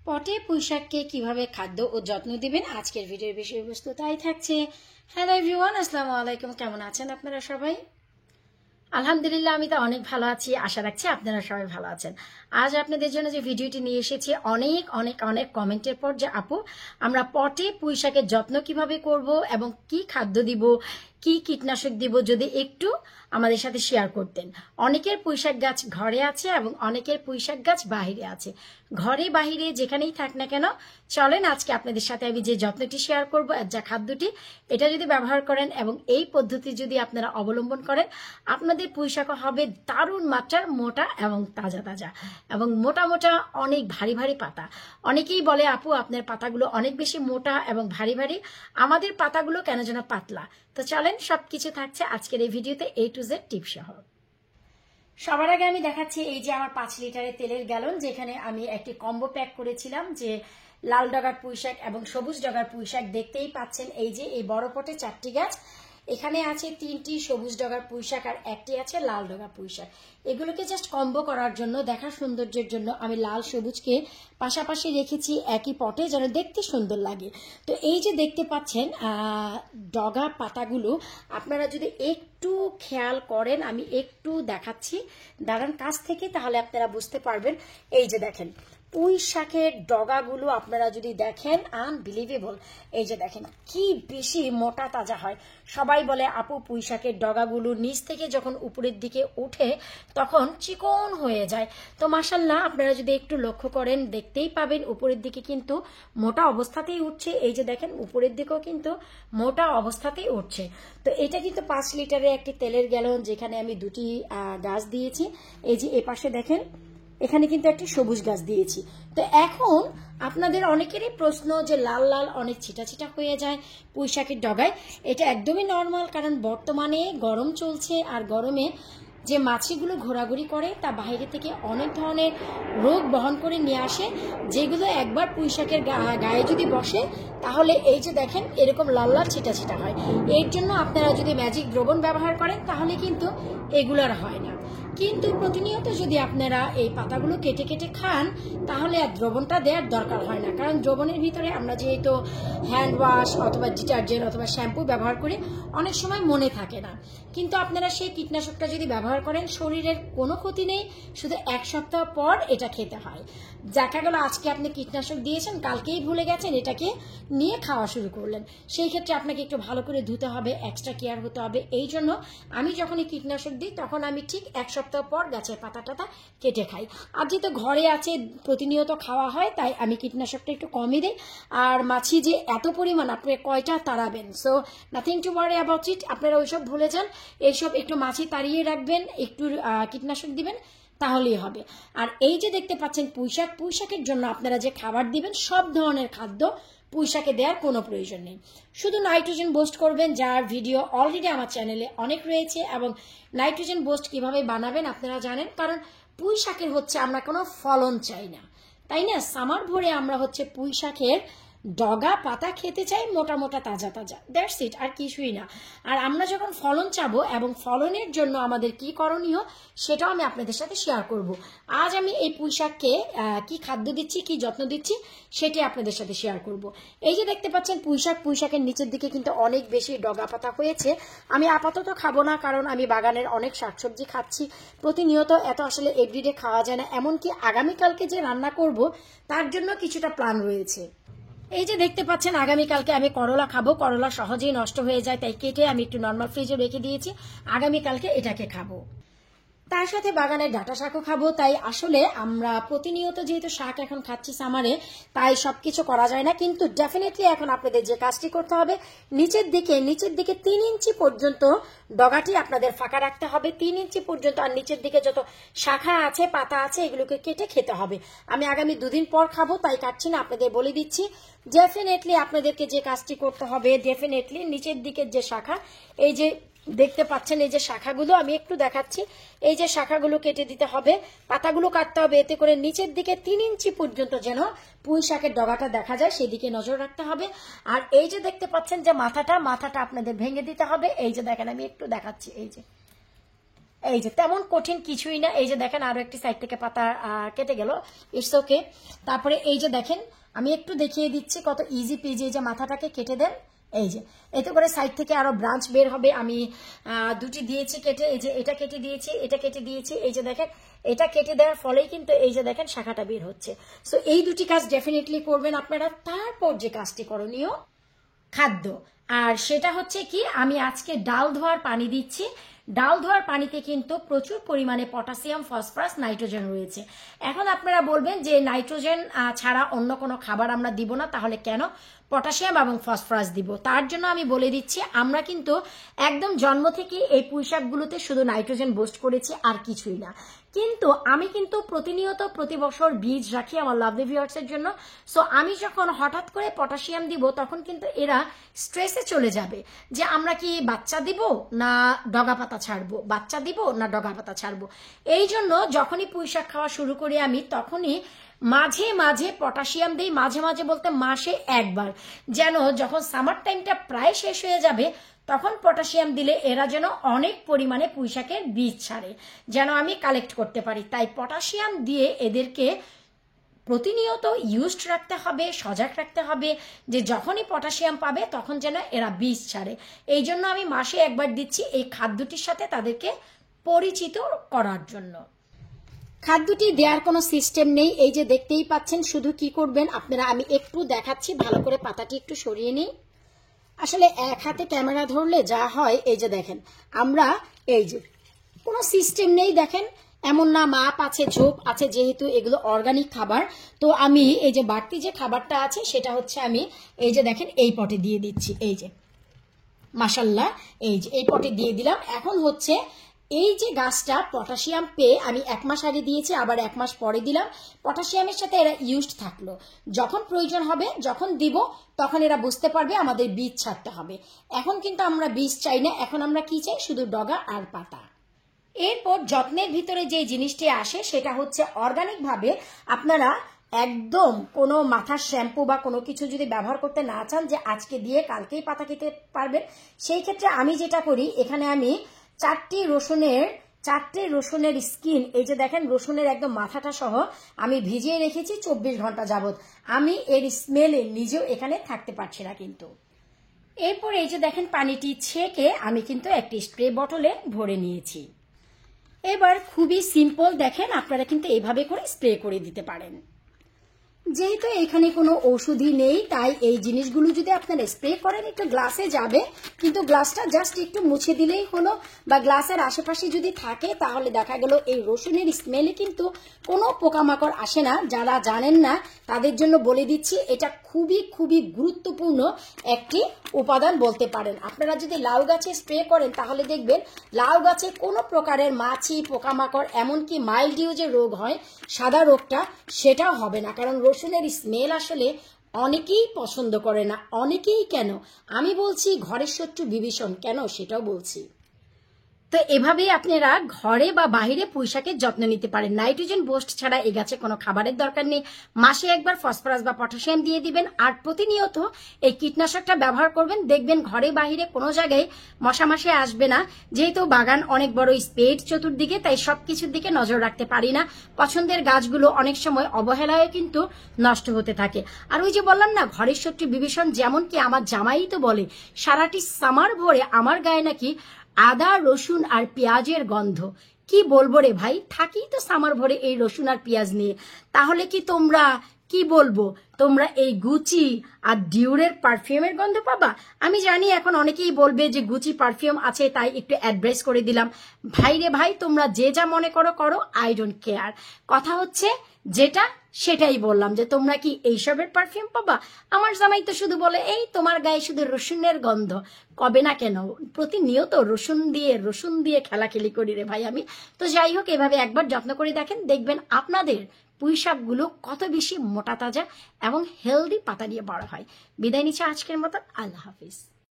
পটে পুঁইশাককে কিভাবে খাদ্য ও যত্ন দিবেন আজকের ভিডিওর বিষয়বস্তু তাই থাকছে। হ্যালো এভরিওয়ান, আসসালামু আলাইকুম। কেমন আছেন আপনারা সবাই? আলহামদুলিল্লাহ, আমি তো অনেক ভালো আছি। আশা রাখছি আপনারা সবাই ভালো আছেন। আজ আপনাদের জন্য যে ভিডিওটি নিয়ে এসেছি, অনেক অনেক অনেক কমেন্টের পর যে আপু আমরা পটে পুঁইশাকের যত্ন কিভাবে করব এবং কি খাদ্য দিব, কি কীটনাশক দিব, যদি একটু আমাদের সাথে শেয়ার করতেন। অনেকের পুঁইশাক গাছ ঘরে আছে এবং অনেকের পুঁইশাক গাছ বাহিরে আছে। ঘরে বাহিরে যেখানেই থাক না কেন, চলেন আজকে আপনাদের সাথে আমি যে যত্নটি শেয়ার করব, যা খাদ্যটি, এটা যদি ব্যবহার করেন এবং এই পদ্ধতি যদি আপনারা অবলম্বন করেন, আপনাদের পুঁইশাক হবে দারুণ মাত্রার মোটা এবং তাজা তাজা এবং মোটা মোটা, অনেক ভারী ভারী পাতা। অনেকেই বলে আপু আপনার পাতাগুলো অনেক বেশি মোটা এবং ভারী ভারী, আমাদের পাতাগুলো কেন যেন পাতলা। তো চলেন, সবকিছু থাকছে আজকের এই ভিডিওতে A to Z টিপ সহ। সবার আগে আমি দেখাচ্ছি এই যে আমার 5 লিটারের তেলের গ্যালন, যেখানে আমি একটি কম্বো প্যাক করেছিলাম, যে লাল ডগার পুঁইশাক এবং সবুজ ডগার পুঁইশাক। দেখতেই পাচ্ছেন এই যে এই বড় পটে 4টি গাছ, এখানে আছে 3টি সবুজ ডগার পুঁইশাক আর একটি আছে লাল ডগার পুঁইশাক। এগুলোকে জাস্ট কম্বো করার জন্য, দেখার সৌন্দর্যের জন্য আমি লাল সবুজকে পাশাপাশি রেখেছি একই পটে, যেন দেখতে সুন্দর লাগে। তো এই যে দেখতে পাচ্ছেন ডগা পাতাগুলো, আপনারা যদি একটু খেয়াল করেন, আমি একটু দেখাচ্ছি, দাঁড়ান কাছ থেকে, তাহলে আপনারা বুঝতে পারবেন। এই যে দেখেন পুঁই শাকের ডগাগুলো, আপনারা যদি দেখেন আনবিলিভেবল। এই যে দেখেন কি বেশি মোটা তাজা হয়। সবাই বলে আপু পুঁই শাকের ডগাগুলো নিচ থেকে যখন উপরের দিকে উঠে তখন চিকন হয়ে যায়। তো মাশাআল্লাহ, আপনারা যদি একটু লক্ষ্য করেন দেখতেই পাবেন উপরের দিকে কিন্তু মোটা অবস্থাতেই উঠছে। এই যে দেখেন উপরের দিকেও কিন্তু মোটা অবস্থাতেই উঠছে। তো এটা কিন্তু 5 লিটারের একটি তেলের গ্যালন, যেখানে আমি 2টি গাছ দিয়েছি। এই যে এপাশে দেখেন, এখানে কিন্তু একটি সবুজ গাছ দিয়েছি। তো এখন আপনাদের অনেকেরই প্রশ্ন যে লাল লাল অনেক ছিটা ছিটা হয়ে যায় পুঁইশাকের ডগায়। এটা একদমই নর্মাল, কারণ বর্তমানে গরম চলছে, আর গরমে যে মাছিগুলো ঘোরাঘুরি করে তা বাইরে থেকে অনেক ধরনের রোগ বহন করে নিয়ে আসে, যেগুলো একবার পুঁইশাকের গায়ে যদি বসে তাহলে এই যে দেখেন এরকম লাল লাল ছিটা ছিটা হয়। এর জন্য আপনারা যদি ম্যাজিক দ্রবণ ব্যবহার করেন তাহলে কিন্তু এগুলোর হয় না। কিন্তু প্রতিনিয়ত যদি আপনারা এই পাতাগুলো কেটে কেটে খান তাহলে আর দ্রবণটা দেওয়ার দরকার হয় না, কারণ দ্রবণের ভিতরে আমরা যেহেতু হ্যান্ড ওয়াশ অথবা ডিটারজেন্ট অথবা শ্যাম্পু ব্যবহার করি, অনেক সময় মনে থাকে না। কিন্তু আপনারা সেই কীটনাশকটা যদি ব্যবহার করেন, শরীরের কোনো ক্ষতি নেই, শুধু 1 সপ্তাহ পর এটা খেতে হয়। দেখা গেল আজকে আপনি কীটনাশক দিয়েছেন, কালকেই ভুলে গেছেন, এটাকে নিয়ে খাওয়া শুরু করলেন, সেই ক্ষেত্রে আপনাকে একটু ভালো করে ধুতে হবে, এক্সট্রা কেয়ার হতে হবে। এই জন্য আমি যখন এই কীটনাশক দিই তখন আমি ঠিক 1 সপ্তাহ পর গাছের পাতা টাতা কেটে খাই। আর যেহেতু ঘরে আছে, প্রতিনিয়ত খাওয়া হয়, তাই আমি কীটনাশকটা একটু কমই দিই। আর মাছি যে এত পরিমাণ, আপনি কয়টা তাড়াবেন? So nothing to worry about it. আপনারা ওইসব ভুলে যান, এইসব একটু মাছি তাড়িয়ে রাখবেন, একটু কীটনাশক দিবেন, তাহলেই হবে। আর এই যে দেখতে পাচ্ছেন পুঁইশাক, পুঁইশাকের জন্য আপনারা যে খাবার দিবেন, সব ধরনের খাদ্য পুঁইশাকে দেওয়ার কোনো প্রয়োজন নেই। শুধু নাইট্রোজেন বুস্ট করবেন, যার ভিডিও অলরেডি আমার চ্যানেলে অনেক রয়েছে, এবং নাইট্রোজেন বুস্ট কিভাবে বানাবেন আপনারা জানেন। কারণ পুঁইশাকের হচ্ছে আমরা কোনো ফলন চাই না, তাই না? সামার ভরে আমরা হচ্ছে পুঁইশাকের ডগা পাতা খেতে চাই, মোটা মোটা তাজা তাজা, দ্যাটস ইট, আর কিছুই না। আর আমরা যখন ফলন চাবো, এবং ফলনের জন্য আমাদের কি করণীয় সেটাও আমি আপনাদের সাথে শেয়ার করব। আজ আমি এই পুঁইশাককে কি খাদ্য দিচ্ছি, কি যত্ন দিচ্ছি, সেটি আপনাদের সাথে শেয়ার করব। এই যে দেখতে পাচ্ছেন পুঁইশাকের নিচের দিকে কিন্তু অনেক বেশি ডগা পাতা হয়েছে। আমি আপাতত খাবো না, কারণ আমি বাগানের অনেক শাকসবজি খাচ্ছি প্রতিনিয়ত, এত আসলে এভরিডে খাওয়া যায় না। এমনকি আগামীকালকে যে রান্না করব তার জন্য কিছুটা প্ল্যান রয়েছে। এই যে দেখতে পাচ্ছেন আগামীকালকে আমি করলা খাবো, করলা সহজেই নষ্ট হয়ে যায়, তাই কেটে আমি একটু নর্মাল ফ্রিজে রেখে দিয়েছি, আগামীকালকে এটাকে খাবো। তার সাথে বাগানের ডাঁটা শাকও খাবো। তাই আসলে আমরা প্রতিনিয়ত যেহেতু শাক এখন খাচ্ছি সামারে, তাই সবকিছু করা যায় না। কিন্তু ডেফিনেটলি এখন আপনাদের যে কাজটি করতে হবে, নিচের দিকে 3 ইঞ্চি পর্যন্ত ডগাটি আপনাদের ফাঁকা রাখতে হবে, 3 ইঞ্চি পর্যন্ত। আর নিচের দিকে যত শাখা আছে, পাতা আছে, এগুলোকে কেটে খেতে হবে। আমি আগামী 2 দিন পর খাবো, তাই কাটছি না, আপনাদের বলে দিচ্ছি। ডেফিনেটলি আপনাদেরকে যে কাজটি করতে হবে, ডেফিনেটলি নিচের দিকের যে শাখা, এই যে দেখতে পাচ্ছেন এই যে শাখাগুলো, আমি একটু দেখাচ্ছি, এই যে শাখাগুলো কেটে দিতে হবে, পাতাগুলো কাটতে হবে, এতে করে নিচের দিকে 3 ইঞ্চি পর্যন্ত যেন পুঁইশাকের ডগাটা দেখা যায়, সেদিকে নজর রাখতে হবে। আর এই যে দেখতে পাচ্ছেন যে মাথাটা আপনাদের ভেঙে দিতে হবে। এই যে দেখেন, আমি একটু দেখাচ্ছি, এই যে এই যে তেমন কঠিন কিছুই না। এই যে দেখেন আরো একটি সাইড থেকে পাতা কেটে গেল, ইটস ওকে। তারপরে এই যে দেখেন আমি একটু দেখিয়ে দিচ্ছি কত ইজি পিজি। এই যে মাথাটাকে কেটে দেন, এই যে এতে করে সাইড থেকে আরো ব্রাঞ্চ বের হবে। আমি দুটি দিয়েছি কেটে, এই যে এটা কেটে দিয়েছি, এটা কেটে দিয়েছি। এই যে দেখেন এটা কেটে দেওয়ার ফলেই কিন্তু এই যে দেখেন শাখাটা বের হচ্ছে। সো এই দুটি কাজ ডেফিনেটলি করবেন আপনারা। তারপর যে কাজটি করণীয় খাদ্য, আর সেটা হচ্ছে কি, আমি আজকে ডাল ধোয়ার পানি দিচ্ছি। ডাল ধোয়ার পানিতে কিন্তু প্রচুর পরিমাণে পটাশিয়াম, ফসফরাস, নাইট্রোজেন রয়েছে। এখন আপনারা বলবেন যে নাইট্রোজেন ছাড়া অন্য কোনো খাবার আমরা দিব না, তাহলে কেন পটাশিয়াম এবং ফসফরাস দিব? তার জন্য আমি বলে দিচ্ছি, আমরা কিন্তু একদম জন্ম থেকে এই পুঁইশাকগুলোতে শুধু নাইট্রোজেন বুস্ট করেছি, আর কিছুই না। কিন্তু আমি কিন্তু প্রতিনিয়ত প্রতি বছর বীজ রাখি আমার লাভলি ভিউয়ার্সের জন্য। সো আমি যখন হঠাৎ করে পটাশিয়াম দিব, তখন কিন্তু এরা স্ট্রেসে চলে যাবে যে আমরা কি বাচ্চা দিব না ডগা পাতা ছাড়বো, বাচ্চা দিব না ডগা পাতা ছাড়বো। এই জন্য যখনই পুঁইশাক খাওয়া শুরু করি আমি, তখনই মাঝে মাঝে পটাশিয়াম দিই। মাঝে মাঝে বলতে মাসে একবার, যেন যখন সামার টাইমটা প্রায় শেষ হয়ে যাবে তখন পটাশিয়াম দিলে এরা যেন অনেক পরিমাণে পুঁইশাকের বীজ ছাড়ে, যেন আমি কালেক্ট করতে পারি। তাই পটাশিয়াম দিয়ে এদেরকে প্রতিনিয়ত ইউজড রাখতে হবে, সজাগ রাখতে হবে, যে যখনই পটাশিয়াম পাবে তখন যেন এরা বীজ ছাড়ে। এই জন্য আমি মাসে একবার দিচ্ছি, এই খাদ্যটির সাথে তাদেরকে পরিচিত করার জন্য। খাদ্যটি দেওয়ার কোনো সিস্টেম নেই, এই যে দেখতেই পাচ্ছেন। শুধু কি করবেন আপনারা, আমি একটু দেখাচ্ছি, ভালো করে পাতাটি একটু সরিয়ে নিই। আসলে এক হাতে ক্যামেরা ধরলে যা হয়, এই যে দেখেন আমরা এই যে কোনো সিস্টেম নেই, দেখেন এমন না মাপ আছে, ঝোপ আছে, যেহেতু এগুলো অর্গানিক খাবার। তো আমি এই যে বাড়তি যে খাবারটা আছে সেটা হচ্ছে আমি এই যে দেখেন এই পটে দিয়ে দিচ্ছি। এই যে মাশাল্লাহ, এই যে এই পটে দিয়ে দিলাম। এখন হচ্ছে এই যে গাছটা পটাশিয়াম পেয়ে আমি 1 মাস আগে দিয়েছি, আবার 1 মাস পরে দিলাম। পটাশিয়ামের সাথে এরা ইউজড থাকলো, যখন প্রয়োজন হবে, যখন দিব, তখন এরা বুঝতে পারবে আমাদের বীজ ছাড়তে হবে। এখন কিন্তু আমরা বীজ চাই না, এখন আমরা কি চাই, শুধু ডগা আর পাতা। এরপর যত্নের ভিতরে যে জিনিসটি আসে সেটা হচ্ছে অর্গানিক ভাবে আপনারা একদম কোনো মাথার শ্যাম্পু বা কোনো কিছু যদি ব্যবহার করতে না চান, যে আজকে দিয়ে কালকেই পাতা খেতে পারবেন, সেই ক্ষেত্রে আমি যেটা করি, এখানে আমি 4টি রসুনের স্কিন, এই যে দেখেন রসুনের একদম মাথাটা সহ আমি ভিজিয়ে রেখেছি 24 ঘন্টা যাবত। আমি এর স্মেলে নিজেও এখানে থাকতে পারছি না কিন্তু। এরপর এই যে দেখেন পানিটি ছেঁকে আমি কিন্তু একটি স্প্রে বটলে ভরে নিয়েছি। এবার খুবই সিম্পল, দেখেন আপনারা কিন্তু এইভাবে করে স্প্রে করে দিতে পারেন। যেহেতু এখানে কোনো ওষুধই নেই, তাই এই জিনিসগুলো যদি আপনারা স্প্রে করেন একটু গ্লাসে যাবে, কিন্তু গ্লাসটা জাস্ট একটু মুছে দিলেই হলো, বা গ্লাসের আশেপাশে যদি থাকে তাহলে দেখা গেল এই রসুনের স্মেলে কিন্তু কোনো পোকামাকড় আসে না। যারা জানেন না তাদের জন্য বলে দিচ্ছি, এটা খুবই খুবই গুরুত্বপূর্ণ একটি উপাদান বলতে পারেন। আপনারা যদি লাউ গাছে স্প্রে করেন তাহলে দেখবেন লাউ গাছে কোনো প্রকারের মাছি, পোকামাকড়, এমনকি মাইল্ডিউ যে রোগ হয় সাদা রোগটা, সেটাও হবে না। কারণ রসুনের স্মেল আসলে অনেকেই পছন্দ করে না। অনেকেই কেন, আমি বলছি ঘরের শত্রু বিভীষণ, কেন সেটাও বলছি। তো এভাবেই আপনারা ঘরে বা বাইরে পুঁইশাকের যত্ন নিতে পারেন। নাইট্রোজেন বুস্ট ছাড়া এই গাছে কোনো খাবারের দরকার নেই। মাসে একবার ফসফরাস বা পটাশিয়াম দিয়ে দিবেন, আর প্রতিনিয়ত এই কীটনাশকটা ব্যবহার করবেন। দেখবেন ঘরে বাইরে কোনো জায়গায় মশা মাসে আসবে না। যেহেতু বাগান অনেক বড় স্পেস চতুর্দিকে, তাই সবকিছুর দিকে নজর রাখতে পারি না। পছন্দের গাছগুলো অনেক সময় অবহেলায় কিন্তু নষ্ট হতে থাকে। আর ওই যে বললাম না ঘরের শত্রু বিভীষণ, যেমন কি আমার জামাই তো বলে সারাটি সামার ভরে আমার গায়ে নাকি আদা, রসুন আর পেঁয়াজের গন্ধ। কি বলবো রে ভাই, থাকি তো সামার ভরে এই রসুন আর পেঁয়াজ নিয়ে। তাহলে কি তোমরা কি বলবো, তোমরা এই গুচি আর ডিউরের পারফিউমের গন্ধ পাবা? আমি জানি এখন অনেকেই বলবে যে গুচি পারফিউম আছে তাই একটু অ্যাডভাইস করে দিলাম। ভাই রে ভাই, তোমরা যে যা মনে করো করো, আই ডোন্ট কেয়ার। কথা হচ্ছে যেটা সেটাই বললাম, যে তোমরা কি এইসবের পারফিউম পাবা? আমার জামাই তো শুধু বলে এই তোমার গায়ে শুধু রসুনের গন্ধ। কবে না কেন প্রতিনিয়ত রসুন দিয়ে খেলাখেলি করি রে ভাই আমি। তো যাই হোক, এভাবে একবার যত্ন করে দেখেন, দেখবেন আপনাদের পুঁইশাকগুলো কত বেশি মোটা তাজা এবং হেলদি পাতা দিয়ে বড় হয়। বিদায় নিচ্ছে আজকের মতো, আল্লাহ হাফিজ।